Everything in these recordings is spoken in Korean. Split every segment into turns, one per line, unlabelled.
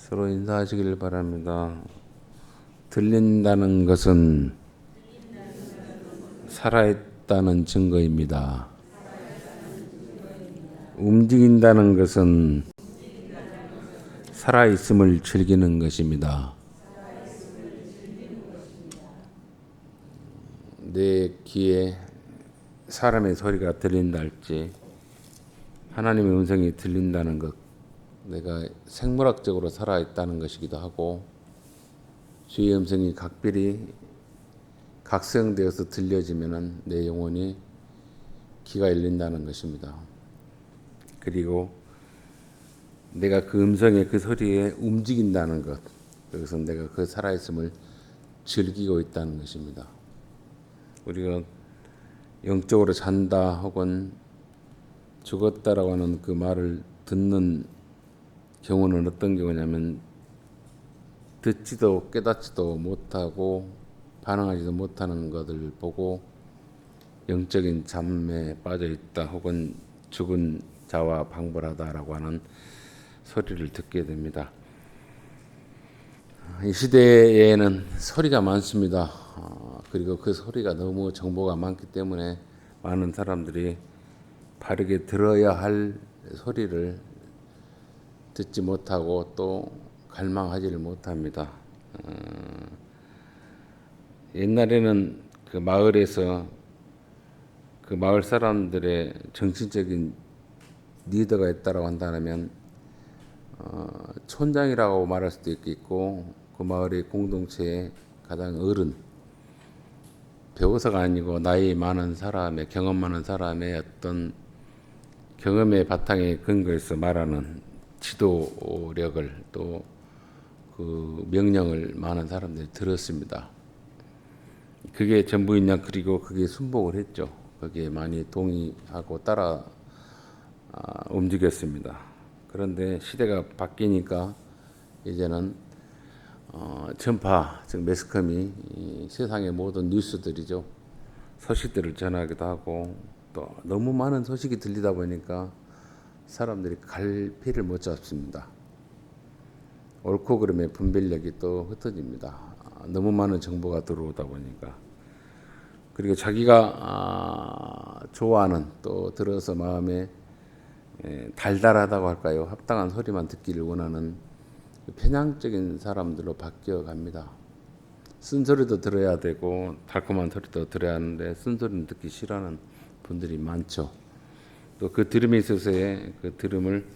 서로 인사하시길 바랍니다. 들린다는 것은 살아있다는 증거입니다. 움직인다는 것은 살아있음을 즐기는 것입니다. 내 귀에 사람의 소리가 들린다 할지 하나님의 음성이 들린다는 것, 내가 생물학적으로 살아있다는 것이기도 하고 주의 음성이 각별히 각성되어서 들려지면 내 영혼이 귀가 열린다는 것입니다. 그리고 내가 그 음성에 그 소리에 움직인다는 것, 그것은 내가 그 살아있음을 즐기고 있다는 것입니다. 우리가 영적으로 잔다 혹은 죽었다라고 하는 그 말을 듣는 경우는 어떤 경우냐면 듣지도 깨닫지도 못하고 반응하지도 못하는 것을 보고 영적인 잠에 빠져 있다 혹은 죽은 자와 방불하다라고 하는 소리를 듣게 됩니다. 이 시대에는 소리가 많습니다. 그리고 그 소리가 너무 정보가 많기 때문에 많은 사람들이 바르게 들어야 할 소리를 듣지 못하고 또 갈망하지를 못합니다. 옛날에는 그 마을에서 그 마을 사람들의 정신적인 리더가 있다라고 한다면 촌장이라고 말할 수도 있겠고 그 마을의 공동체의 가장 어른, 배워서가 아니고 나이 많은 사람의 경험 많은 사람의 어떤 경험의 바탕에 근거해서 말하는 지도력을 또 그 명령을 많은 사람들이 들었습니다. 그게 전부인 양 그리고 그게 순복을 했죠. 거기에 많이 동의하고 따라 움직였습니다. 그런데 시대가 바뀌니까 이제는 전파, 즉 매스컴이 세상의 모든 뉴스들이죠. 소식들을 전하기도 하고 또 너무 많은 소식이 들리다 보니까 사람들이 갈피를 못 잡습니다. 옳고 그름의 분별력이 또 흩어집니다. 너무 많은 정보가 들어오다 보니까. 그리고 자기가 좋아하는 또 들어서 마음에 달달하다고 할까요? 합당한 소리만 듣기를 원하는 편향적인 사람들로 바뀌어 갑니다. 쓴소리도 들어야 되고 달콤한 소리도 들어야 하는데 쓴소리는 듣기 싫어하는 분들이 많죠. 또 그 들음에 있어서의 그 들음을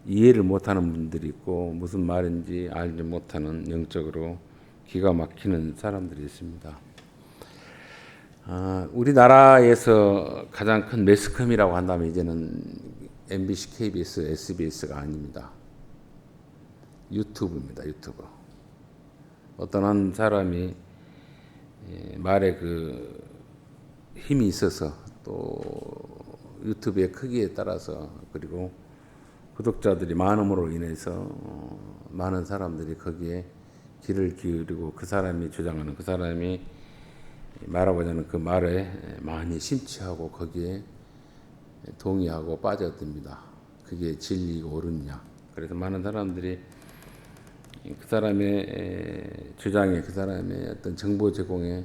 이해를 못하는 분들이 있고 무슨 말인지 알지 못하는 영적으로 기가 막히는 사람들이 있습니다. 우리나라에서 가장 큰 매스컴이라고 한다면 이제는 MBC, KBS, SBS가 아닙니다. 유튜브입니다. 유튜브. 어떤 한 사람이 말에 그 힘이 있어서 또 유튜브의 크기에 따라서 그리고 구독자들이 많음으로 인해서 많은 사람들이 거기에 귀를 기울이고 그 사람이 주장하는 그 사람이 말하고자 하는 그 말에 많이 심취하고 거기에 동의하고 빠져듭니다. 그게 진리고 옳으냐. 그래서 많은 사람들이 그 사람의 주장에 그 사람의 어떤 정보 제공에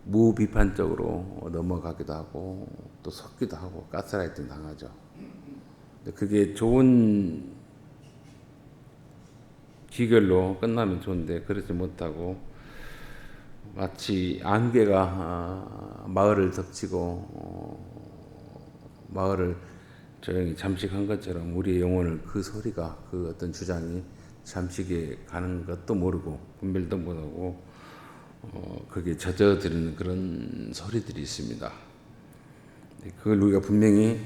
무비판적으로 넘어가기도 하고 또 섞기도 하고 가스라이팅 당하죠. 그게 좋은 귀결로 끝나면 좋은데 그러지 못하고 마치 안개가 마을을 덮치고 마을을 조용히 잠식한 것처럼 우리의 영혼을 그 소리가 그 어떤 주장이 잠식에 가는 것도 모르고 분별도 못하고 거기에 젖어드는 그런 소리들이 있습니다. 그걸 우리가 분명히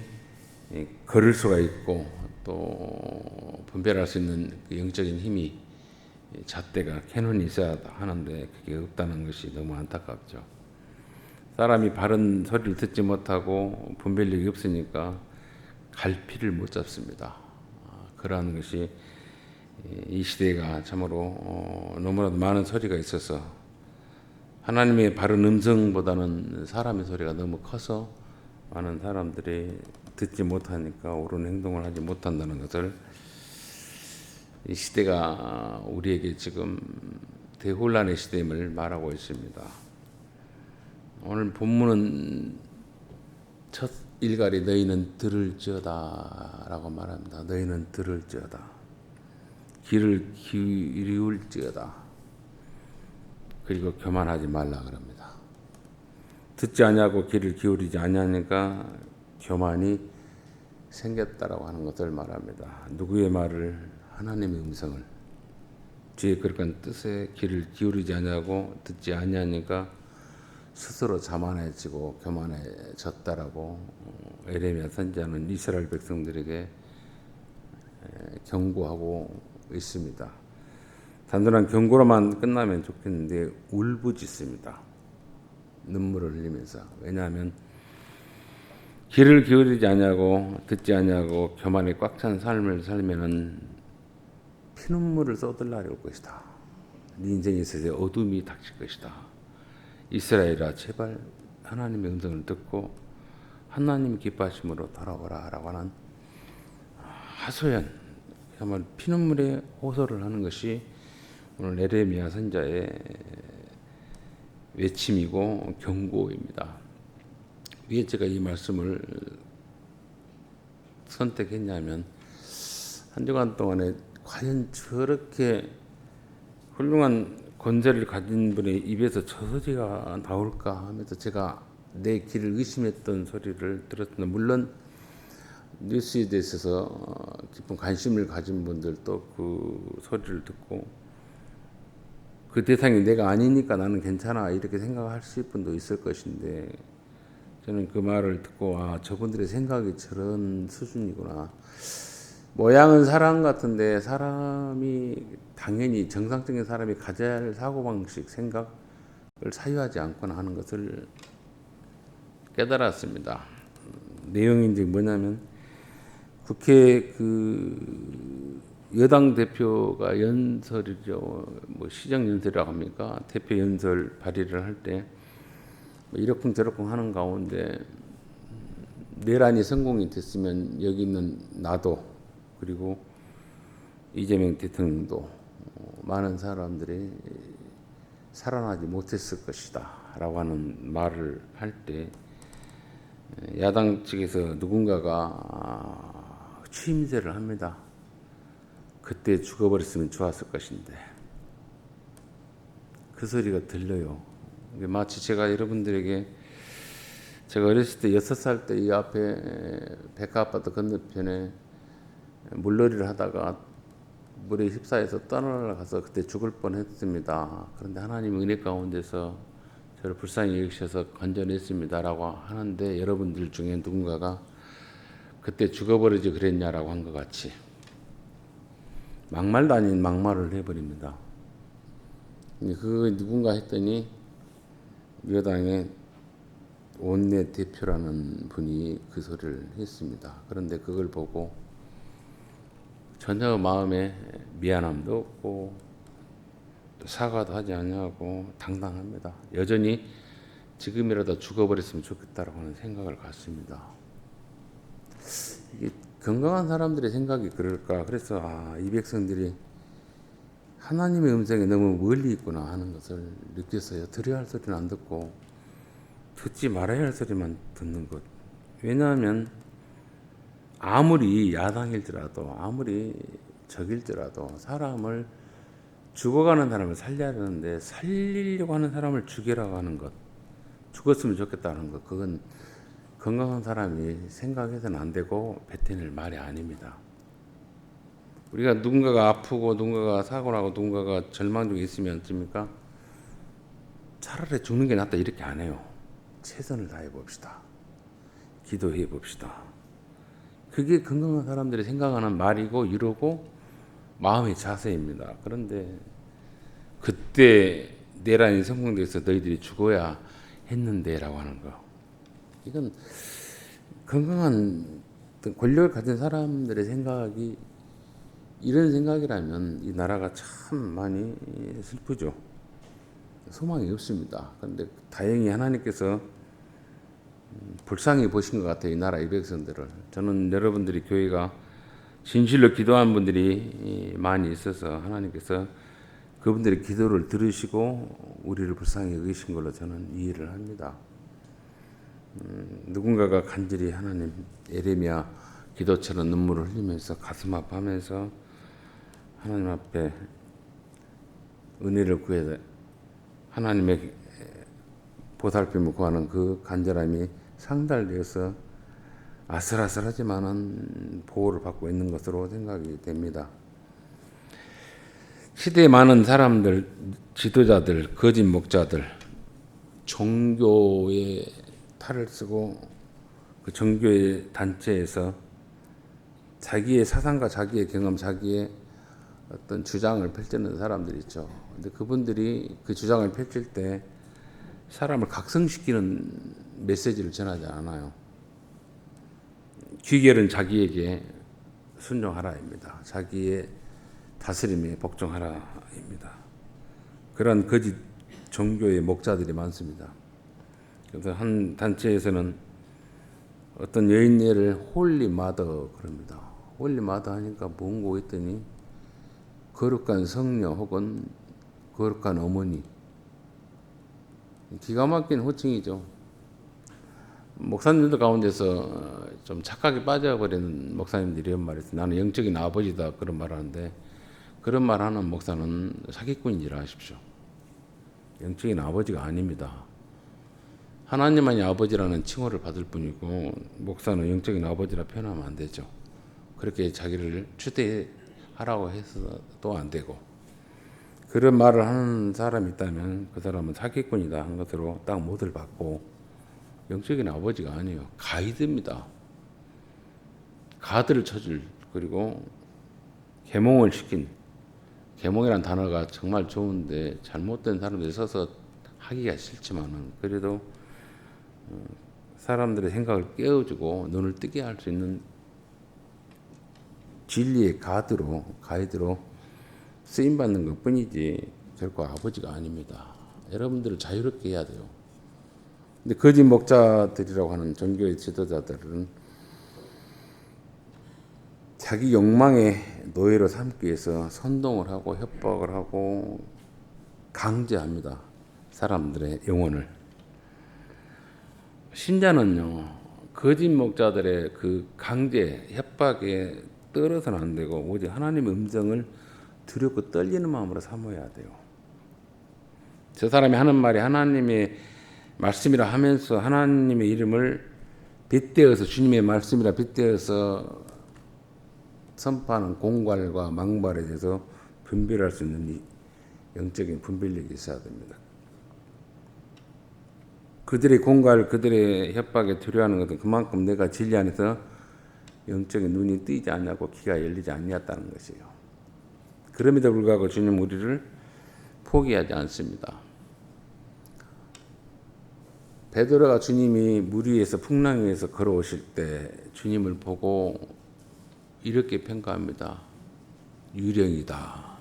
걸을 수가 있고 또 분별할 수 있는 그 영적인 힘이 잣대가 캐논이 있어야 하는데 그게 없다는 것이 너무 안타깝죠. 사람이 바른 소리를 듣지 못하고 분별력이 없으니까 갈피를 못 잡습니다. 그러한 것이 이 시대가 참으로 너무나도 많은 소리가 있어서 하나님의 바른 음성보다는 사람의 소리가 너무 커서 많은 사람들이 듣지 못하니까 옳은 행동을 하지 못한다는 것을 이 시대가 우리에게 지금 대혼란의 시대임을 말하고 있습니다. 오늘 본문은 첫 일갈이 너희는 들을지어다 라고 말합니다. 너희는 들을지어다. 귀를 기울지어다. 그리고 교만하지 말라 그럽니다. 듣지 아니하고 귀를 기울이지 아니하니까 교만이 생겼다라고 하는 것을 말합니다. 누구의 말을? 하나님의 음성을. 주의 거룩한 뜻에 귀를 기울이지 아니하고 듣지 아니하니까 스스로 자만해지고 교만해졌다라고 에레미야 선지자는 이스라엘 백성들에게 경고하고 있습니다. 단순한 경고로만 끝나면 좋겠는데 울부짖습니다. 눈물을 흘리면서. 왜냐하면 귀를 기울이지 아니하고 듣지 아니하고 교만에 꽉 찬 삶을 살면은 피눈물을 쏟으려고 할 것이다. 네 인생에 있어서 어둠이 닥칠 것이다. 이스라엘아 제발 하나님의 음성을 듣고 하나님 기뻐하심으로 돌아오라 라고 하는 하소연, 정말 피눈물의 호소를 하는 것이 오늘 에레미야 선자의 외침이고 경고입니다. 왜 제가 이 말씀을 선택했냐면 한 주간 동안에 과연 저렇게 훌륭한 권세를 가진 분의 입에서 저 소리가 나올까 하면서 제가 내 귀를 의심했던 소리를 들었는데, 물론 뉴스에 대해서 깊은 관심을 가진 분들도 그 소리를 듣고 그 대상이 내가 아니니까 나는 괜찮아 이렇게 생각하실 분도 있을 것인데, 저는 그 말을 듣고 저분들의 생각이 저런 수준이구나. 모양은 사람 같은데 사람이 당연히 정상적인 사람이 가져야 할 사고방식, 생각을 사유하지 않거나 하는 것을 깨달았습니다. 내용이 이제 뭐냐면 국회 그 여당 대표가 연설이죠. 뭐 시정 연설이라고 합니까? 대표 연설 발의를 할 때 이러쿵저러쿵 하는 가운데 내란이 성공이 됐으면 여기 있는 나도 그리고 이재명 대통령도 많은 사람들이 살아나지 못했을 것이다 라고 하는 말을 할 때 야당 측에서 누군가가 취임새를 합니다. 그때 죽어버렸으면 좋았을 것인데. 그 소리가 들려요. 마치 제가 여러분들에게 제가 어렸을 때 6살 때 이 앞에 백화아파트 건너편에 물놀이를 하다가 물에 휩싸여서 떠나가서 그때 죽을 뻔했습니다. 그런데 하나님 은혜 가운데서 저를 불쌍히 여기셔서 건져냈습니다라고 하는데, 여러분들 중에 누군가가 그때 죽어버리지 그랬냐라고 한 것 같이 막말도 아닌 막말을 해버립니다. 그 누군가 했더니 여당의 원내 대표라는 분이 그 소리를 했습니다. 그런데 그걸 보고 전혀 마음에 미안함도 없고 또 사과도 하지 않냐고 당당합니다. 여전히 지금이라도 죽어버렸으면 좋겠다라고 하는 생각을 갖습니다. 이게 건강한 사람들의 생각이 그럴까? 그래서 이 백성들이 하나님의 음성에 너무 멀리 있구나 하는 것을 느꼈어요. 들어야 할 소리는 안 듣고 듣지 말아야 할 소리만 듣는 것. 왜냐하면 아무리 야당일지라도 아무리 적일지라도 사람을 죽어가는 사람을 살려야 하는데 살리려고 하는 사람을 죽이라고 하는 것, 죽었으면 좋겠다는 것, 그건 건강한 사람이 생각해서는 안 되고 뱉어낼 말이 아닙니다. 우리가 누군가가 아프고 누군가가 사고나고 누군가가 절망 중에 있으면 어떻습니까? 차라리 죽는 게 낫다 이렇게 안 해요. 최선을 다해 봅시다. 기도해 봅시다. 그게 건강한 사람들이 생각하는 말이고 이러고 마음의 자세입니다. 그런데 그때 내란이 성공돼서 너희들이 죽어야 했는데 라고 하는 거, 이건 건강한 권력을 가진 사람들의 생각이 이런 생각이라면 이 나라가 참 많이 슬프죠. 소망이 없습니다. 그런데 다행히 하나님께서 불쌍히 보신 것 같아요. 이 나라 이 백성들을. 저는 여러분들이 교회가 진실로 기도한 분들이 많이 있어서 하나님께서 그분들의 기도를 들으시고 우리를 불쌍히 여기신 걸로 저는 이해를 합니다. 누군가가 간절히 하나님, 예레미야 기도처럼 눈물을 흘리면서 가슴 아파하면서 하나님 앞에 은혜를 구해 하나님의 보살핌을 구하는 그 간절함이 상달되어서 아슬아슬하지만은 보호를 받고 있는 것으로 생각이 됩니다. 시대에 많은 사람들, 지도자들, 거짓 목자들, 종교의 탈을 쓰고 그 종교의 단체에서 자기의 사상과 자기의 경험, 자기의 어떤 주장을 펼치는 사람들이 있죠. 근데 그분들이 그 주장을 펼칠 때 사람을 각성시키는 메시지를 전하지 않아요. 귀결은 자기에게 순종하라입니다. 자기의 다스림에 복종하라입니다. 그런 거짓 종교의 목자들이 많습니다. 그래서 한 단체에서는 어떤 여인네를 홀리마더 그럽니다. 홀리마더 하니까 뭔고 했더니 거룩한 성녀 혹은 거룩한 어머니. 기가 막힌 호칭이죠. 목사님들 가운데서 좀 착각에 빠져버리는 목사님들이 이런 말을 했어요. 나는 영적인 아버지다 그런 말 하는데 그런 말 하는 목사는 사기꾼인 줄 아십시오. 영적인 아버지가 아닙니다. 하나님만이 아버지라는 칭호를 받을 뿐이고 목사는 영적인 아버지라 표현하면 안 되죠. 그렇게 자기를 추대하라고 해서도 안 되고 그런 말을 하는 사람이 있다면 그 사람은 사기꾼이다 한 것으로 딱 못을 받고 영적인 아버지가 아니에요. 가이드입니다. 가드를 쳐줄 그리고 계몽을 시킨 계몽이라는 단어가 정말 좋은데 잘못된 사람들이 써서 하기가 싫지만은 그래도 사람들의 생각을 깨워주고 눈을 뜨게 할 수 있는 진리의 가이드로 쓰임받는 것 뿐이지 결코 아버지가 아닙니다. 여러분들을 자유롭게 해야 돼요. 근데 거짓 목자들이라고 하는 종교의 지도자들은 자기 욕망의 노예로 삼기 위해서 선동을 하고 협박을 하고 강제합니다. 사람들의 영혼을. 신자는요, 거짓 목자들의 그 강제, 협박에 떨어서는 안 되고 오직 하나님의 음성을 두렵고 떨리는 마음으로 삼아야 돼요. 저 사람이 하는 말이 하나님의 말씀이라 하면서 하나님의 이름을 빗대어서 주님의 말씀이라 빗대어서 선포하는 공갈과 망발에 대해서 분별할 수 있는 영적인 분별력이 있어야 됩니다. 그들의 공갈, 그들의 협박에 두려워하는 것은 그만큼 내가 진리 안에서 영적인 눈이 뜨이지 않냐고 귀가 열리지 않냐다는 것이에요. 그럼에도 불구하고 주님 우리를 포기하지 않습니다. 베드로가 주님이 물 위에서 풍랑 위에서 걸어오실 때 주님을 보고 이렇게 평가합니다. 유령이다.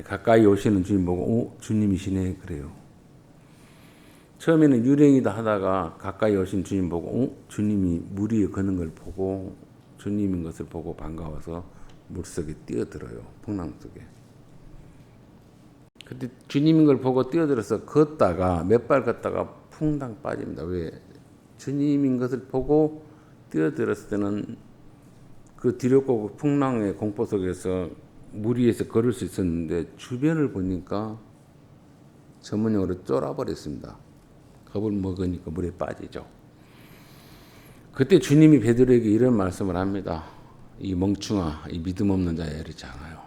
가까이 오시는 주님 보고 주님이시네 그래요. 처음에는 유령이다 하다가 가까이 오신 주님 보고 주님이 물 위에 걷는 걸 보고 주님인 것을 보고 반가워서 물속에 뛰어들어요. 풍랑 속에. 그때 주님인 걸 보고 뛰어들어서 걷다가 몇 발 걷다가 풍당 빠집니다. 왜? 주님인 것을 보고 뛰어들었을 때는 그 뒤롭고 풍랑의 공포 속에서 물 위에서 걸을 수 있었는데 주변을 보니까 전문용어로 쫄아버렸습니다. 겁을 먹으니까 물에 빠지죠. 그때 주님이 베드로에게 이런 말씀을 합니다. 이 멍충아, 이 믿음 없는 자야 이러지 않아요.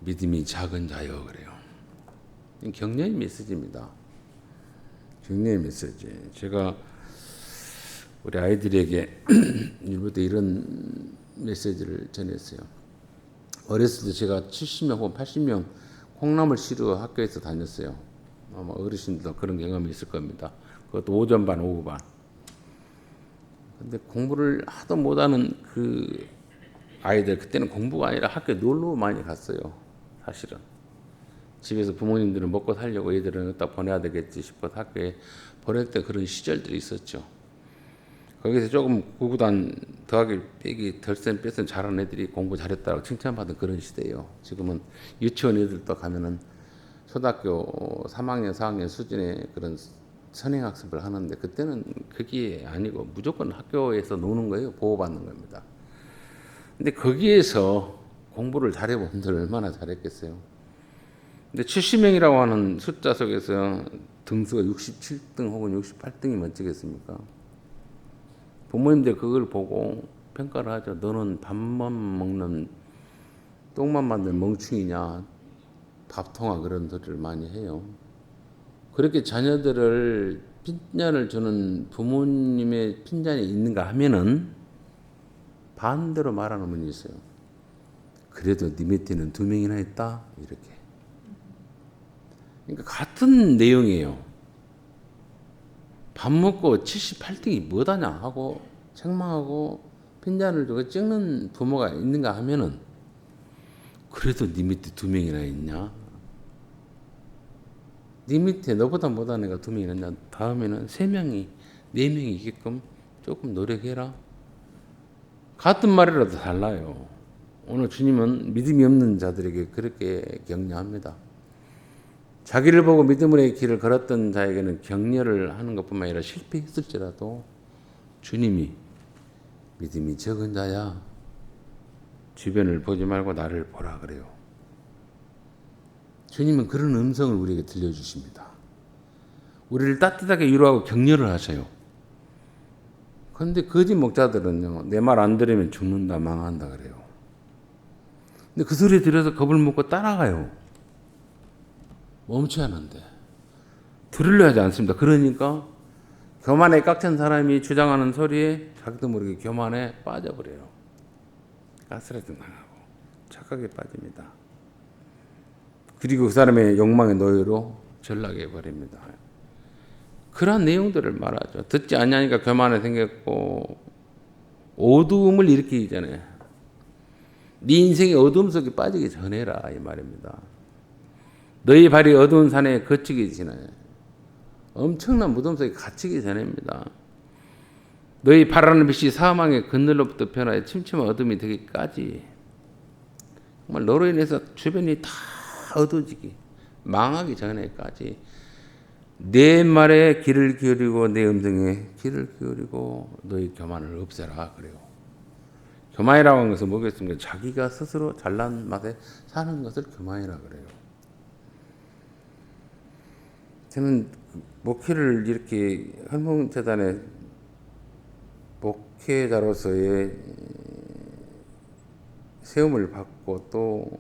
믿음이 작은 자여 그래요. 격려의 메시지입니다. 격려의 메시지. 제가 우리 아이들에게 일부터 이런 메시지를 전했어요. 어렸을 때 제가 70명 혹은 80명 콩나물 씨르 학교에서 다녔어요. 아마 어르신들도 그런 경험이 있을 겁니다. 그것도 오전 반, 오후 반. 근데 공부를 하도 못하는 그 아이들, 그때는 공부가 아니라 학교에 놀러 많이 갔어요. 사실은. 집에서 부모님들은 먹고 살려고 애들은 여기다 보내야 되겠지 싶어서 학교에 보낼 때 그런 시절들이 있었죠. 거기서 조금 구구단 더하기 빼기 덜센 뺄센 잘하는 애들이 공부 잘했다고 칭찬받은 그런 시대예요. 지금은 유치원 애들도 가면은 초등학교 3학년, 4학년 수준의 그런 선행학습을 하는데 그때는 그게 아니고 무조건 학교에서 노는 거예요. 보호받는 겁니다. 근데 거기에서 공부를 잘해본 분들 얼마나 잘했겠어요. 근데 70명이라고 하는 숫자 속에서 등수가 67등 혹은 68등이 멋지겠습니까? 부모님들 그걸 보고 평가를 하죠. 너는 밥만 먹는 똥만 만든 멍충이냐, 밥통아, 그런 소리를 많이 해요. 그렇게 자녀들을 핀잔을 주는 부모님의 핀잔이 있는가 하면은 반대로 말하는 분이 있어요. 그래도 네 밑에는 2명이나 있다, 이렇게. 그러니까 같은 내용이에요. 밥 먹고 78등이 뭐다냐 하고 책망하고 핀잔을 주고 찍는 부모가 있는가 하면은 그래도 네 밑에 2명이나 있냐? 네 밑에 너보다 못한 애가 2명이나 있냐? 다음에는 3명이 4명이 있게끔 조금 노력해라. 같은 말이라도 달라요. 오늘 주님은 믿음이 없는 자들에게 그렇게 격려합니다. 자기를 보고 믿음의 길을 걸었던 자에게는 격려를 하는 것뿐만 아니라 실패했을지라도 주님이 믿음이 적은 자야, 주변을 보지 말고 나를 보라 그래요. 주님은 그런 음성을 우리에게 들려주십니다. 우리를 따뜻하게 위로하고 격려를 하셔요. 그런데 거짓 목자들은요, 내 말 안 들으면 죽는다, 망한다 그래요. 근데 그 소리 들어서 겁을 먹고 따라가요. 멈춰야 하는데 들으려 하지 않습니다. 그러니까 교만에 깍찬 사람이 주장하는 소리에 자기도 모르게 교만에 빠져버려요. 가스라이팅 당하고 착각에 빠집니다. 그리고 그 사람의 욕망의 노예로 전락해 버립니다. 그러한 내용들을 말하죠. 듣지 않냐니까 교만에 생겼고 어두움을 일으키기 전에 네 인생의 어두움 속에 빠지기 전에라, 이 말입니다. 너희 발이 어두운 산에 거치기 전에, 엄청난 무덤 속에 갇히기 전입니다. 너희 바라는 빛이 사망의 그늘로부터 변하여 침침한 어둠이 되기까지, 정말 너로 인해서 주변이 다 어두워지기, 망하기 전에까지 내 말에 귀를 기울이고 내 음성에 귀를 기울이고 너희 교만을 없애라 그래요. 교만이라고 하는 것은 뭐겠습니까? 자기가 스스로 잘난 맛에 사는 것을 교만이라 그래요. 저는 목회를 이렇게 헌목재단의 목회자로서의 세움을 받고 또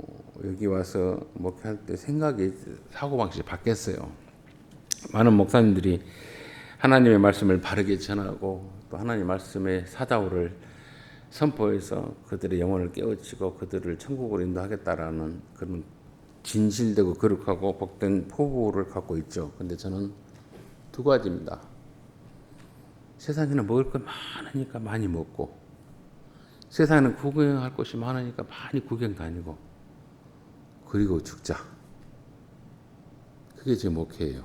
여기 와서 목회할 때 생각이, 사고방식이 바뀌었어요. 많은 목사님들이 하나님의 말씀을 바르게 전하고 또 하나님의 말씀의 사자우를 선포해서 그들의 영혼을 깨우치고 그들을 천국으로 인도하겠다라는 그런 진실되고 거룩하고 복된 포부를 갖고 있죠. 근데 저는 2가지입니다. 세상에는 먹을 것 많으니까 많이 먹고, 세상에는 구경할 곳이 많으니까 많이 구경 다니고, 그리고 죽자. 그게 제 목회예요.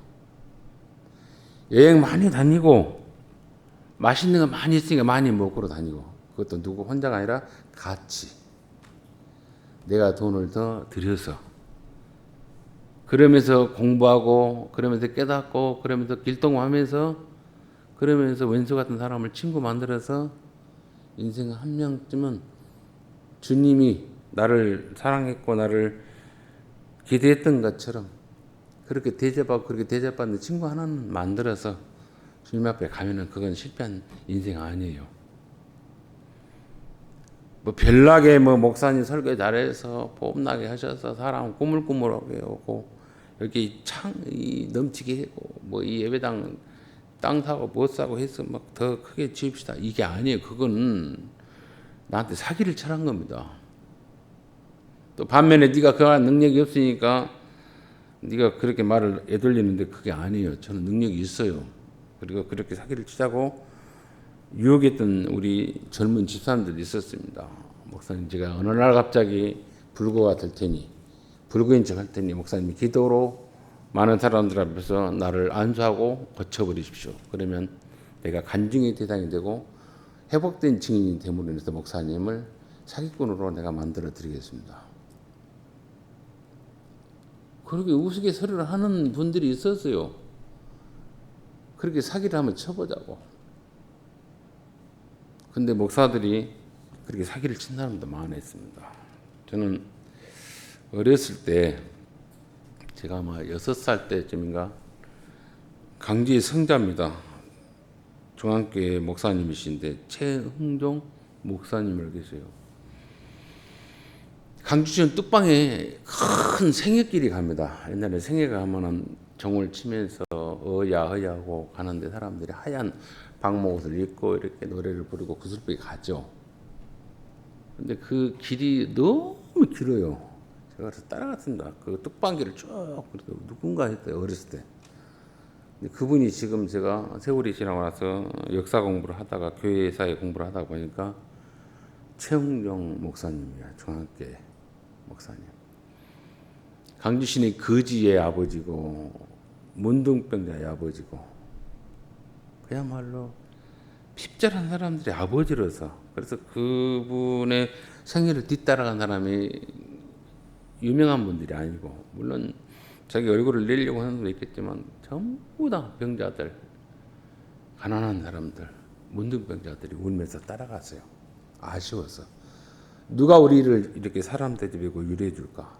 여행 많이 다니고 맛있는 거 많이 있으니까 많이 먹으러 다니고, 그것도 누구 혼자가 아니라 같이 내가 돈을 더 들여서, 그러면서 공부하고, 그러면서 깨닫고, 그러면서 길동하면서, 그러면서 왼수 같은 사람을 친구 만들어서 인생 한 명쯤은 주님이 나를 사랑했고 나를 기대했던 것처럼 그렇게 대접하고 그렇게 대접받는 친구 하나는 만들어서 주님 앞에 가면은 그건 실패한 인생 아니에요. 뭐 별나게 뭐 목사님 설교 잘해서 뽐나게 하셔서 사람 꾸물꾸물하게 하고 여기 창이 넘치게 하고 뭐 이 예배당 땅 사고 못 사고 해서 막 더 크게 지읍시다, 이게 아니에요. 그건 나한테 사기를 칠한 겁니다. 또 반면에 네가 그런 능력이 없으니까 네가 그렇게 말을 애돌리는데 그게 아니에요. 저는 능력이 있어요. 그리고 그렇게 사기를 치자고 유혹했던 우리 젊은 집사람들이 있었습니다. 목사님, 제가 어느 날 갑자기 불구가 될 테니, 불구인 척 할 테니 목사님이 기도로 많은 사람들 앞에서 나를 안수하고 고쳐버리십시오. 그러면 내가 간증의 대상이 되고 회복된 증인이 됨으로 인해서 목사님을 사기꾼으로 내가 만들어 드리겠습니다. 그렇게 우스갯소리를 하는 분들이 있었어요. 그렇게 사기를 한번 쳐보자고. 근데 목사들이 그렇게 사기를 친 사람도 많았습니다. 저는 어렸을 때 제가 아마 6살 때쯤인가 강주의 성자입니다. 중앙교회 목사님이신데 최흥종 목사님을 계세요. 강주시는 뚝방에 큰 생애길이 갑니다. 옛날에 생애가 하면은 종을 치면서 어야어야하고 가는데 사람들이 하얀 방목옷을 입고 이렇게 노래를 부르고 구슬프게 가죠. 근데 그 길이 너무 길어요. 제가 그래서 따라갔습니다. 그 뚝방길을 쭉 누군가 했어요. 어렸을 때. 근데 그분이 지금 제가 세월이 지나고 나서 역사 공부를 하다가 교회사회 공부를 하다 보니까 최흥종 목사님이야. 중앙교회 목사님. 강주신의 거지의 아버지고 문둥병자의 아버지고 그야말로 핍절한 사람들의 아버지로서 그래서 그분의 생애를 뒤따라간 사람이 유명한 분들이 아니고 물론 자기 얼굴을 내려고 하는 분도 있겠지만 전부 다 병자들 가난한 사람들 문둥병자들이 울면서 따라갔어요. 아쉬워서 누가 우리를 이렇게 사람 대접하고 유래해 줄까.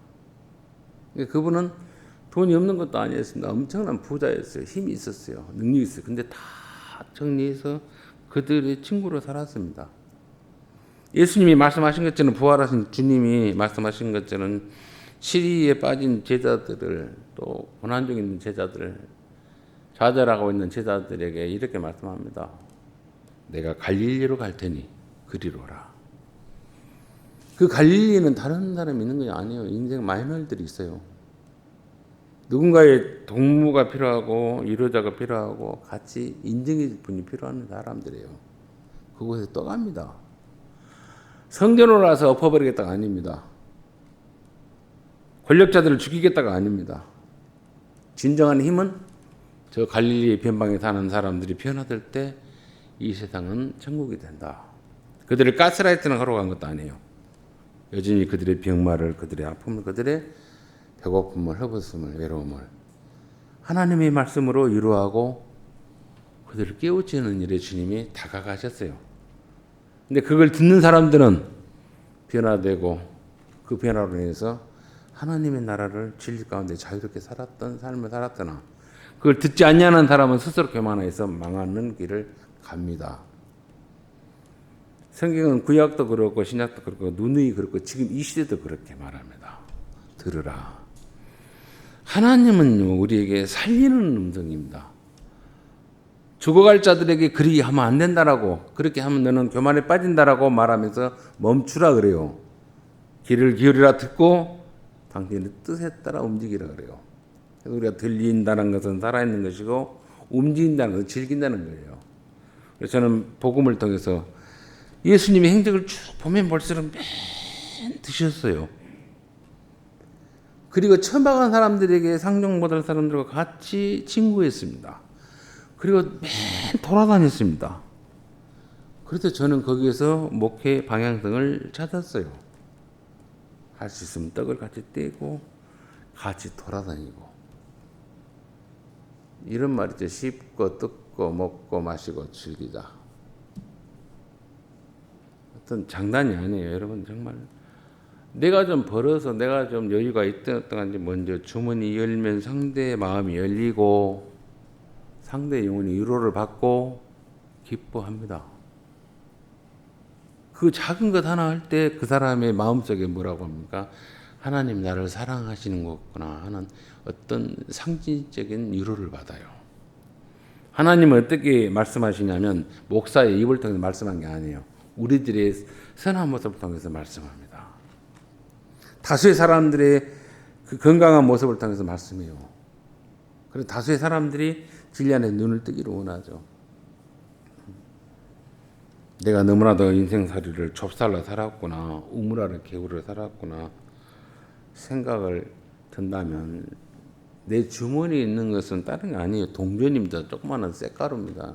그분은 돈이 없는 것도 아니었습니다. 엄청난 부자였어요. 힘이 있었어요. 능력이 있어요. 근데 다 정리해서 그들의 친구로 살았습니다. 예수님이 말씀하신 것처럼 부활하신 주님이 말씀하신 것처럼 시리에 빠진 제자들을 또 고난 중에 있는 제자들을 좌절하고 있는 제자들에게 이렇게 말씀합니다. 내가 갈릴리로 갈 테니 그리로 오라. 그 갈릴리는 다른 사람이 있는 게 아니에요. 인생 마이널들이 있어요. 누군가의 동무가 필요하고 위로자가 필요하고 같이 인정해 분이 필요한 사람들이에요. 그곳에 떠갑니다. 성전으로 와서 엎어버리겠다가 아닙니다. 권력자들을 죽이겠다가 아닙니다. 진정한 힘은 저 갈릴리 변방에 사는 사람들이 변화될 때 이 세상은 천국이 된다. 그들을 가스라이트는 하러 간 것도 아니에요. 여전히 그들의 병마를, 그들의 아픔을, 그들의 배고픔을, 허벗음을, 외로움을 하나님의 말씀으로 위로하고 그들을 깨우치는 일에 주님이 다가가셨어요. 근데 그걸 듣는 사람들은 변화되고 그 변화로 인해서 하나님의 나라를 진리 가운데 자유롭게 살았던 삶을 살았더나 그걸 듣지 않냐는 사람은 스스로 교만해서 망하는 길을 갑니다. 성경은 구약도 그렇고 신약도 그렇고 누누이 그렇고 지금 이 시대도 그렇게 말합니다. 들으라. 하나님은 우리에게 살리는 음성입니다. 죽어갈 자들에게 그리 하면 안 된다라고 그렇게 하면 너는 교만에 빠진다라고 말하면서 멈추라 그래요. 귀를 기울이라 듣고 당신의 뜻에 따라 움직이라 그래요. 그래서 우리가 들린다는 것은 살아있는 것이고 움직인다는 것은 즐긴다는 거예요. 그래서 저는 복음을 통해서 예수님의 행적을 쭉 보면 볼수록 맨 드셨어요. 그리고 천박한 사람들에게 상종 못할 사람들과 같이 친구했습니다. 그리고 맨 돌아다녔습니다. 그래서 저는 거기에서 목회 방향성을 찾았어요. 할 수 있으면 떡을 같이 떼고 같이 돌아다니고 이런 말이죠. 씹고 뜯고 먹고 마시고 즐기자. 어떤 장난이 아니에요. 여러분 정말 내가 좀 벌어서 내가 좀 여유가 있던지 먼저 주머니 열면 상대의 마음이 열리고 상대의 영혼이 위로를 받고 기뻐합니다. 그 작은 것 하나 할 때 그 사람의 마음속에 뭐라고 합니까? 하나님 나를 사랑하시는 거구나 하는 어떤 상징적인 위로를 받아요. 하나님은 어떻게 말씀하시냐면 목사의 입을 통해서 말씀한 게 아니에요. 우리들의 선한 모습을 통해서 말씀합니다. 다수의 사람들의 그 건강한 모습을 통해서 말씀해요. 그래서 다수의 사람들이 진리 안에 눈을 뜨기를 원하죠. 내가 너무나도 인생살이를 좁쌀로 살았구나, 우물아래 개구리로 살았구나 생각을 든다면 내 주머니에 있는 것은 다른 게 아니에요. 동전입니다. 조그마한 쇳가루입니다.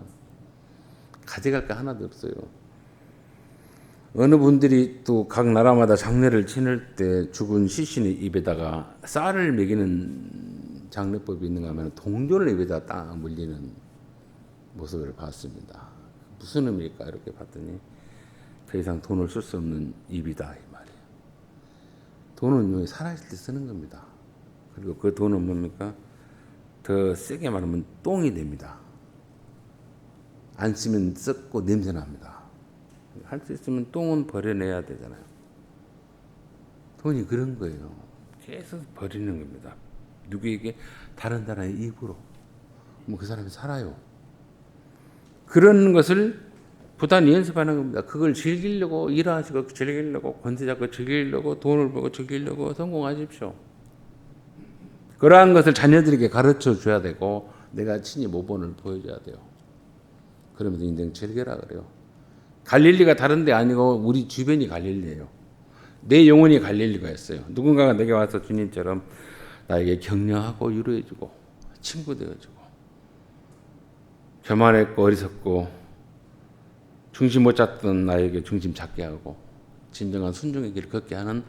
가져갈 게 하나도 없어요. 어느 분들이 또 각 나라마다 장례를 치를 때 죽은 시신의 입에다가 쌀을 먹이는 장례법이 있는가 하면 동전을 입에다 딱 물리는 모습을 봤습니다. 무슨 의미일까 이렇게 봤더니 더 이상 돈을 쓸 수 없는 입이다 이 말이에요. 돈은 살아있을 때 쓰는 겁니다. 그리고 그 돈은 뭡니까? 더 세게 말하면 똥이 됩니다. 안 쓰면 썩고 냄새 납니다. 할 수 있으면 똥은 버려내야 되잖아요. 돈이 그런 거예요. 계속 버리는 겁니다. 누구에게 다른 나라의 입으로. 그 사람이 살아요. 그런 것을 부단히 연습하는 겁니다. 그걸 즐기려고 일하시고 즐기려고 권세 잡고 즐기려고 돈을 벌고 즐기려고 성공하십시오. 그러한 것을 자녀들에게 가르쳐 줘야 되고 내가 친히 모범을 보여줘야 돼요. 그러면서 인생 즐겨라 그래요. 갈릴리가 다른 데 아니고 우리 주변이 갈릴리예요. 내 영혼이 갈릴리가 있어요. 누군가가 내게 와서 주님처럼 나에게 격려하고 위로해주고 친구 되어주고 교만했고 어리석고 중심 못 잡던 나에게 중심 잡게 하고 진정한 순종의 길을 걷게 하는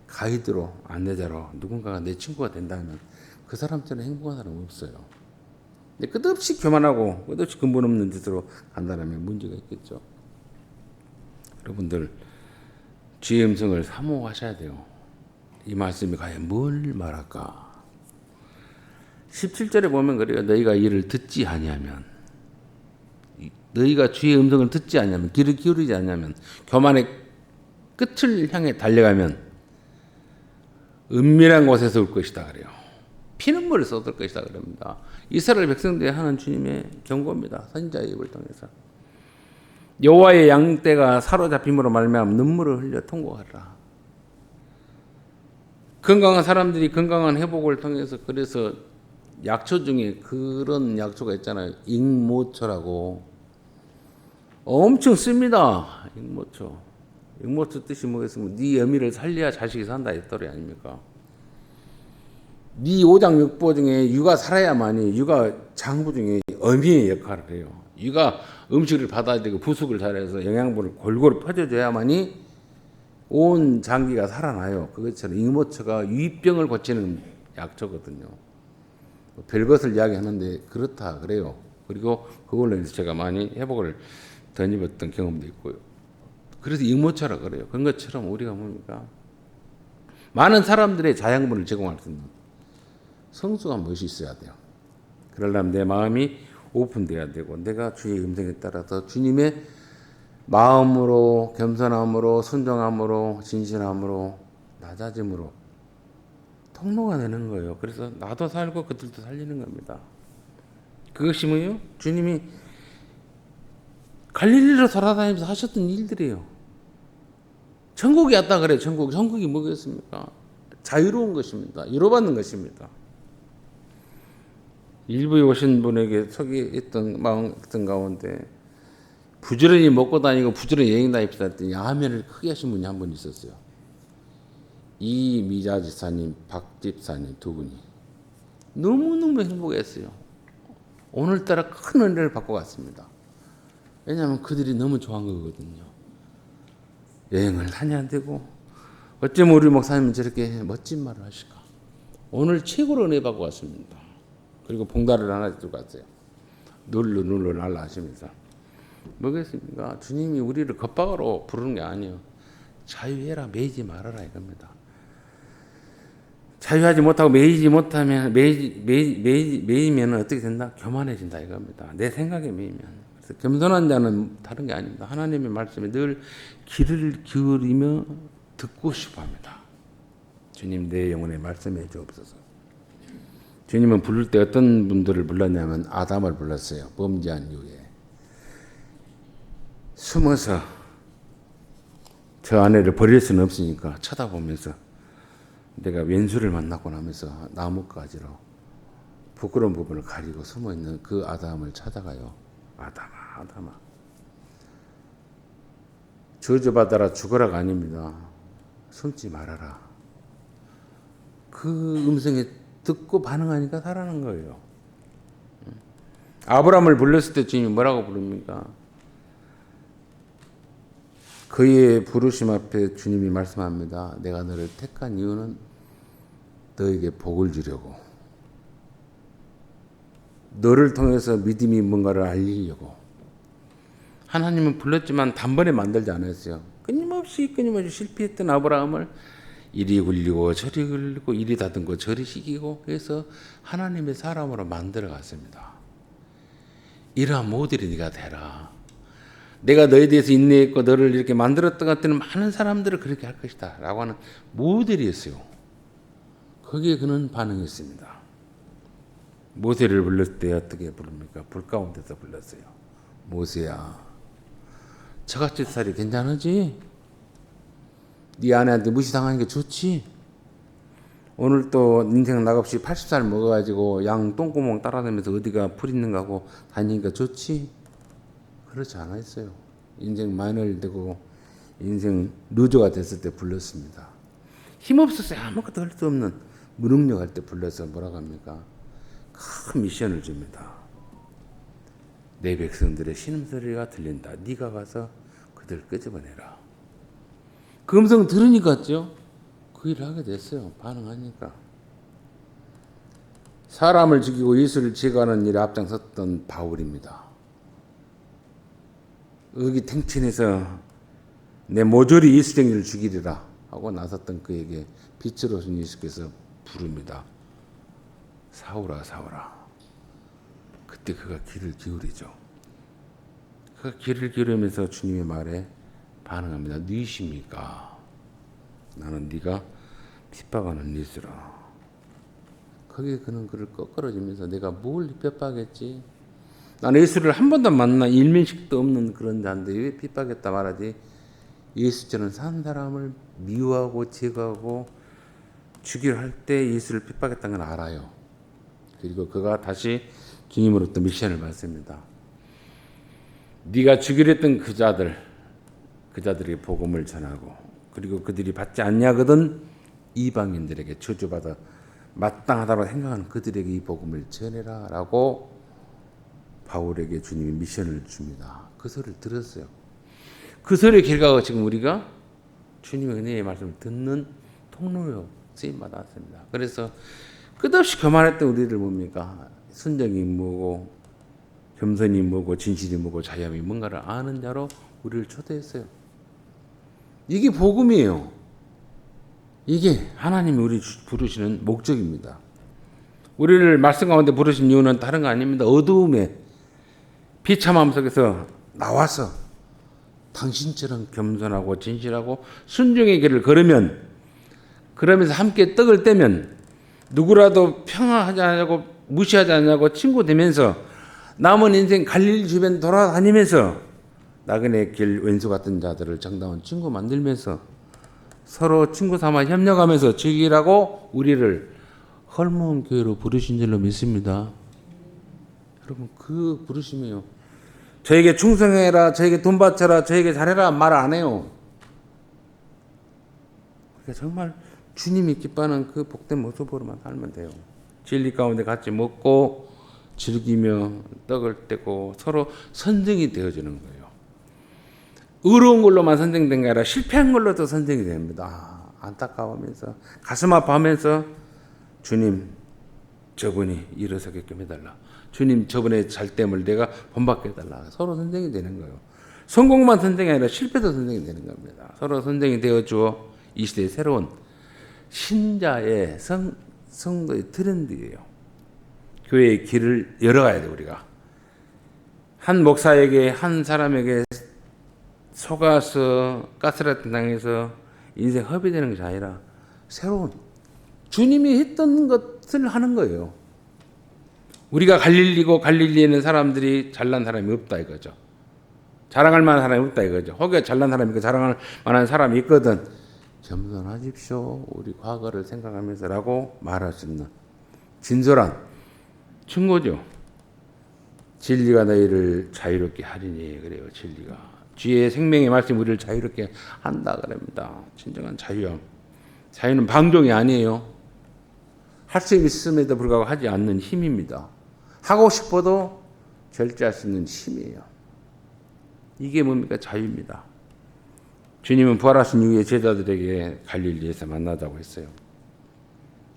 가이드로 안내자로 누군가가 내 친구가 된다면 그 사람처럼 행복한 사람은 없어요. 근데 끝없이 교만하고 끝없이 근본 없는 짓으로 간다면 문제가 있겠죠. 여러분들 주의 음성을 사모하셔야 돼요. 이 말씀이 과연 뭘 말할까? 17절에 보면 그래요. 너희가 이를 듣지 아니하면 너희가 주의 음성을 듣지 아니하면 귀를 기울이지 아니하면 교만의 끝을 향해 달려가면 은밀한 곳에서 올 것이다 그래요. 피눈물을 쏟을 것이다 그럽니다. 이스라엘 백성들이 하는 주님의 경고입니다. 선지자의 입을 통해서. 여호와의 양떼가 사로잡힘으로 말미암아 눈물을 흘려 통곡하라. 건강한 사람들이 건강한 회복을 통해서 그래서 약초 중에 그런 약초가 있잖아요. 익모초라고 엄청 씁니다. 익모초. 익모초 뜻이 뭐겠습니까? 네 어미를 살려야 자식이 산다 이 소리 아닙니까? 네 오장육부 중에 육아 살아야만이 육아 장부 중에 어미의 역할을 해요. 육아 음식을 받아들이고 부숙을 잘해서 영양분을 골고루 퍼져줘야만이 온 장기가 살아나요. 그것처럼 익모초가 유입병을 고치는 약초거든요. 별것을 이야기하는데 그렇다 그래요. 그리고 그걸로 인해서 제가 많이 회복을 덧입었던 경험도 있고요. 그래서 익모초라 그래요. 그런 것처럼 우리가 뭡니까? 많은 사람들의 자양분을 제공할 수 있는 성숙한 것이 있어야 돼요. 그러려면 내 마음이 오픈돼야 되고 내가 주의 음성에 따라서 주님의 마음으로 겸손함으로 순종함으로 진실함으로 낮아짐으로 통로가 되는 거예요. 그래서 나도 살고 그들도 살리는 겁니다. 그것이 뭐예요? 주님이 갈릴리로 돌아다니면서 하셨던 일들이에요. 천국이 왔다 그래요. 천국이 뭐겠습니까? 자유로운 것입니다. 위로받는 것입니다. 일부에 오신 분에게 속에 있던 마음 같은 가운데 부지런히 먹고 다니고 부지런히 여행 다닙시다 했더니 야매를 크게 하신 분이 한 분 있었어요. 이미자 지사님, 박 집사님 두 분이 너무너무 행복했어요. 오늘따라 큰 은혜를 받고 갔습니다. 왜냐하면 그들이 너무 좋아한 거거든요. 여행을 다녀야 되고 어쩌면 우리 목사님은 저렇게 멋진 말을 하실까. 오늘 최고로 은혜 받고 왔습니다. 그리고 봉다리를 하나 들고 갔어요. 눌러 날라 하시면서 뭐겠습니까? 주님이 우리를 겁박으로 부르는 게 아니에요. 자유해라 매이지 말아라 이겁니다. 자유하지 못하고 매이면 어떻게 된다? 교만해진다 이겁니다. 내 생각에 매이면. 그래서 겸손한 자는 다른 게 아닙니다. 하나님의 말씀에 늘 귀를 기울이며 듣고 싶어합니다. 주님 내 영혼에 말씀해 주옵소서. 주님은 부를 때 어떤 분들을 불렀냐면 아담을 불렀어요. 범죄한 이후에 숨어서 저 아내를 버릴 수는 없으니까 쳐다보면서 내가 왼수를 만나고 나면서 나뭇가지로 부끄러운 부분을 가리고 숨어있는 그 아담을 찾아가요. 아담아 저주받아라 죽어라가 아닙니다. 숨지 말아라. 그 음성에 듣고 반응하니까 살아나는 거예요. 아브라함을 불렀을 때 주님이 뭐라고 부릅니까? 그의 부르심 앞에 주님이 말씀합니다. 내가 너를 택한 이유는 너에게 복을 주려고, 너를 통해서 믿음이 뭔가를 알리려고. 하나님은 불렀지만 단번에 만들지 않았어요. 끊임없이 실패했던 아브라함을 이리 굴리고 저리 굴리고 이리 다듬고 저리 시키고, 그래서 하나님의 사람으로 만들어 갔습니다. 이러한 모델이 네가 되라. 내가 너에 대해서 인내했고 너를 이렇게 만들었던 것 같은 많은 사람들을 그렇게 할 것이다 라고 하는 모델이었어요. 거기에 그는 반응했습니다. 모세를 불렀을 때 어떻게 부릅니까? 불 가운데서 불렀어요. 모세야, 저같이 살이 괜찮으지? 네 아내한테 무시당하는 게 좋지? 오늘 또 인생 낙없이 80살 먹어가지고 양 똥구멍 따라다니면서 어디가 풀 있는가 하고 다니니까 좋지? 그렇지 않았어요. 인생 마이너를 되고 인생 루저가 됐을 때 불렀습니다. 힘없었어요. 아무것도 할 수 없는 무능력할 때 불러서 뭐라고 합니까? 큰 미션을 줍니다. 내 백성들의 신음소리가 들린다. 네가 가서 그들 끄집어내라. 그 음성 들으니까요. 그 일을 하게 됐어요. 반응하니까. 사람을 죽이고 예수를 제거하는 일에 앞장섰던 바울입니다. 의기탱천해서 내 모조리 예수쟁이를 죽이리라 하고 나섰던 그에게 빛으로 오신 예수께서 부릅니다. 사울아, 사울아. 그때 그가 귀를 기울이죠. 그가 귀를 기울이면서 주님의 말에 반응합니다. 누이십니까? 나는 네가 핍박하는 예수라. 거기에 그는 그를 꺾어주면서 내가 뭘 핍박했지? 나는 예수를 한 번도 만나 일면식도 없는 그런 자인데 왜 핍박했다 말하지? 예수처럼 산 사람을 미워하고 제거하고 죽이려 할 때 예수를 핍박했다는 걸 알아요. 그리고 그가 다시 주님으로부터 미션을 받습니다. 네가 죽이려 했던 그 자들에게 복음을 전하고, 그리고 그들이 받지 않냐거든 이방인들에게 저주받아 마땅하다고 생각하는 그들에게 이 복음을 전해라 라고 바울에게 주님이 미션을 줍니다. 그 소리를 들었어요. 그 소리의 결과가 지금 우리가 주님의 은혜의 말씀을 듣는 통로로 쓰임받았습니다. 그래서 끝없이 교만했던 우리를 뭡니까? 순정이 뭐고 겸손이 뭐고 진실이 뭐고 자유함이 뭔가를 아는 자로 우리를 초대했어요. 이게 복음이에요. 이게 하나님이 우리 부르시는 목적입니다. 우리를 말씀 가운데 부르신 이유는 다른 거 아닙니다. 어두움에 비참함 속에서 나와서 당신처럼 겸손하고 진실하고 순종의 길을 걸으면, 그러면서 함께 떡을 떼면 누구라도 평화하지 않냐고 무시하지 않냐고 친구 되면서 남은 인생 갈릴리 주변 돌아다니면서 나그네 길 왼수 같은 자들을 정다운 친구 만들면서 서로 친구 삼아 협력하면서 즐기라고 우리를 헐모은 교회로 부르신 줄로 믿습니다. 여러분, 그 부르심이에요. 저에게 충성해라, 저에게 돈 바쳐라, 저에게 잘해라 말 안 해요. 그러니까 정말 주님이 기뻐하는 그 복된 모습으로만 살면 돼요. 진리 가운데 같이 먹고 즐기며 떡을 떼고 서로 선정이 되어주는 거예요. 의로운 걸로만 선정된 게 아니라 실패한 걸로도 선정이 됩니다. 안타까워하면서 가슴 아파하면서 주님, 저분이 일어서게끔 해달라. 주님, 저분의 잘됨을 내가 본받게 해달라. 서로 선정이 되는 거예요. 성공만 선정이 아니라 실패도 선정이 되는 겁니다. 서로 선정이 되어주어 이 시대의 새로운 신자의 성도의 트렌드예요. 교회의 길을 열어가야 돼. 우리가 한 목사에게, 한 사람에게 속아서 가스라이팅 당해서 인생 허비되는 것이 아니라 새로운 주님이 했던 것을 하는 거예요. 우리가 갈릴리고 갈릴리에 있는 사람들이 잘난 사람이 없다 이거죠. 자랑할 만한 사람이 없다 이거죠. 혹여 잘난 사람이 있고 자랑할 만한 사람이 있거든 겸손하십시오. 우리 과거를 생각하면서 라고 말할 수 있는 진솔한 충고죠. 진리가 너희를 자유롭게 하리니. 그래요. 진리가 주의 생명의 말씀이 우리를 자유롭게 한다 그럽니다. 진정한 자유함. 자유는 방종이 아니에요. 할 수 있음에도 불구하고 하지 않는 힘입니다. 하고 싶어도 절제할 수 있는 힘이에요. 이게 뭡니까? 자유입니다. 주님은 부활하신 이후에 제자들에게 갈릴리에서 만나자고 했어요.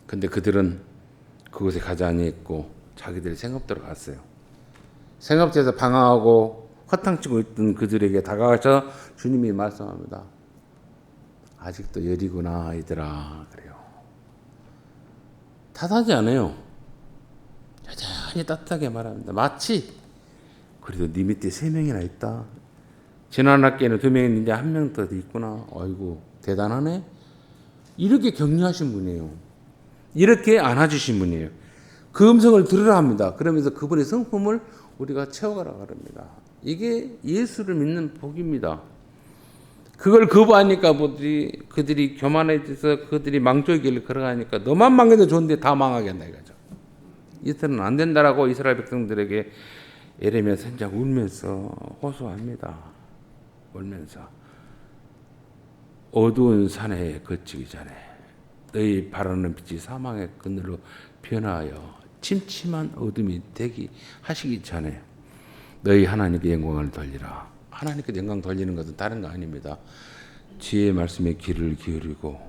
근데 그들은 그곳에 가지 아니했고 자기들 생업대로 갔어요. 생업대에서 방황하고 허탕치고 있던 그들에게 다가가서 주님이 말씀합니다. 아직도 여리구나 이들아. 그래요. 탓하지 않아요. 여전히 따뜻하게 말합니다. 마치 그래도 네 밑에 3명이나 있다. 지난 학기에는 2명 있는데 1명 더 있구나. 아이고 대단하네. 이렇게 격려하신 분이에요. 이렇게 안아주신 분이에요. 그 음성을 들으라 합니다. 그러면서 그분의 성품을 우리가 채워가라 합니다. 이게 예수를 믿는 복입니다. 그걸 거부하니까 그들이 교만해져서 그들이 망조의 길을 걸어가니까 너만 망해도 좋은데 다 망하게 한다 이거죠. 이들은 안 된다라고 이스라엘 백성들에게 에레미야 선지자가 울면서 호소합니다. 울면서 어두운 산에 거치기 전에 너희 바라는 빛이 사망의 그늘로 변하여 침침한 어둠이 되기 하시기 전에 너희 하나님께 영광을 돌리라. 하나님께 영광 돌리는 것은 다른 거 아닙니다. 주의 말씀에 귀를 기울이고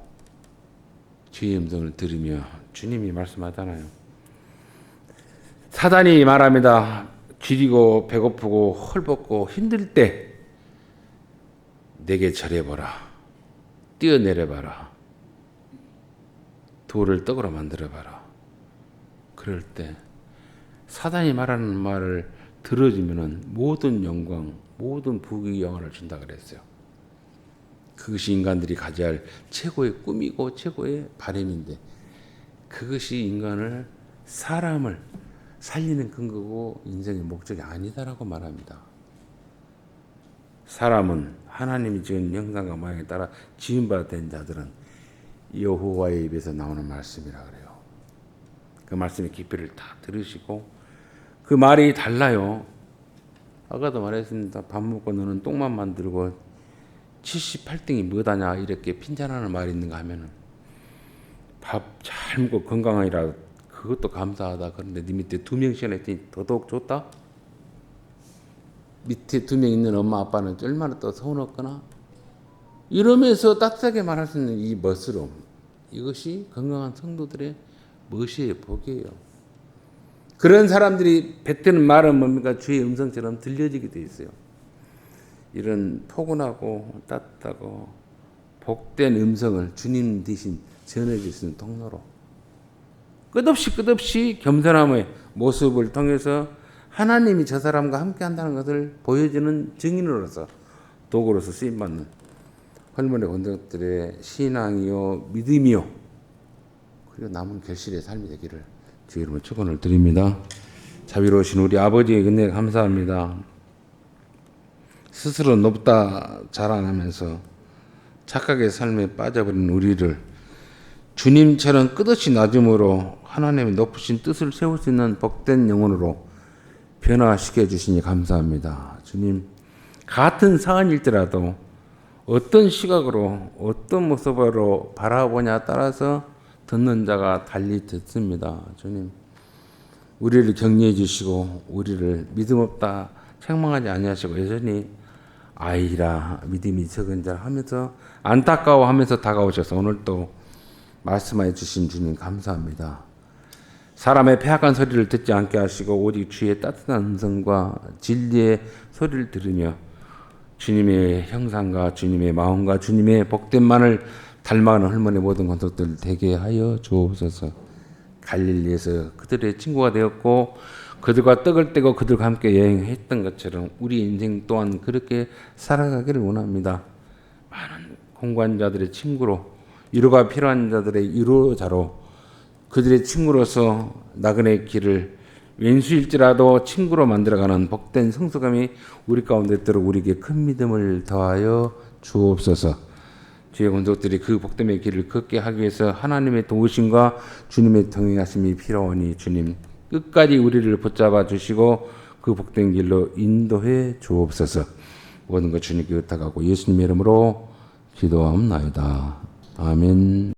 주의 음성을 들으며 주님이 말씀하잖아요. 사단이 말합니다. 지리고 배고프고 헐벗고 힘들 때 내게 절해보라. 뛰어내려봐라. 돌을 떡으로 만들어봐라. 그럴 때 사단이 말하는 말을 들어주면 모든 영광, 모든 부귀 영화를 준다 그랬어요. 그것이 인간들이 가져야 할 최고의 꿈이고 최고의 바람인데 그것이 인간을 사람을 살리는 근거고 인생의 목적이 아니다라고 말합니다. 사람은 하나님이 지은 형상과 모양에 따라 지음바 된 자들은 여호와의 입에서 나오는 말씀이라 그래요. 그 말씀의 깊이를 다 들으시고 그 말이 달라요. 아까도 말했습니다. 밥 먹고 너는 똥만 만들고 78등이 뭐다냐 이렇게 핀잔하는 말이 있는가 하면은 밥 잘 먹고 건강하니라 그것도 감사하다. 그런데 네 밑에 2명씩이나 있더니 더더욱 좋다. 밑에 2명 있는 엄마 아빠는 얼마나 또 서운했거나 이러면서 따뜻하게 말할 수 있는 이 멋스러움, 이것이 건강한 성도들의 멋이에요. 복이에요. 그런 사람들이 뱉는 말은 뭡니까? 주의 음성처럼 들려지게 돼 있어요. 이런 포근하고 따뜻하고 복된 음성을 주님 대신 전해줄 수 있는 통로로 끝없이 겸손함의 모습을 통해서 하나님이 저 사람과 함께 한다는 것을 보여주는 증인으로서 도구로서 쓰임받는 헐몬의 권정들의 신앙이요 믿음이요 그리고 남은 결실의 삶이 되기를 주의 이름으로 축원을 드립니다. 자비로우신 우리 아버지의 은혜 감사합니다. 스스로 높다 자랑하면서 착각의 삶에 빠져버린 우리를 주님처럼 끝없이 낮음으로 하나님의 높으신 뜻을 세울 수 있는 복된 영혼으로 변화시켜 주시니 감사합니다. 주님, 같은 상황일지라도 어떤 시각으로 어떤 모습으로 바라보냐에 따라서 듣는 자가 달리 듣습니다. 주님, 우리를 격려해 주시고 우리를 믿음 없다 책망하지 아니하시고 여전히 아이라 믿음이 적은 자 하면서 안타까워하면서 다가오셔서 오늘 또 말씀해 주신 주님 감사합니다. 사람의 폐악한 소리를 듣지 않게 하시고 오직 주의 따뜻한 음성과 진리의 소리를 들으며 주님의 형상과 주님의 마음과 주님의 복됨만을 닮아가는 헐몬의 모든 권속들 되게 하여 주옵소서. 갈릴리에서 그들의 친구가 되었고 그들과 떡을 떼고 그들과 함께 여행했던 것처럼 우리 인생 또한 그렇게 살아가기를 원합니다. 많은 공관자들의 친구로 위로가 필요한 자들의 위로자로 그들의 친구로서 나그네의 길을 왼수일지라도 친구로 만들어가는 복된 성숙함이 우리 가운데 있도록 우리에게 큰 믿음을 더하여 주옵소서. 주의 권속들이 그 복됨의 길을 걷게 하기 위해서 하나님의 도우심과 주님의 동행하심이 필요하니 주님 끝까지 우리를 붙잡아 주시고 그 복된 길로 인도해 주옵소서. 모든 것 주님께 의탁하고 예수님의 이름으로 기도하옵나이다. 아멘.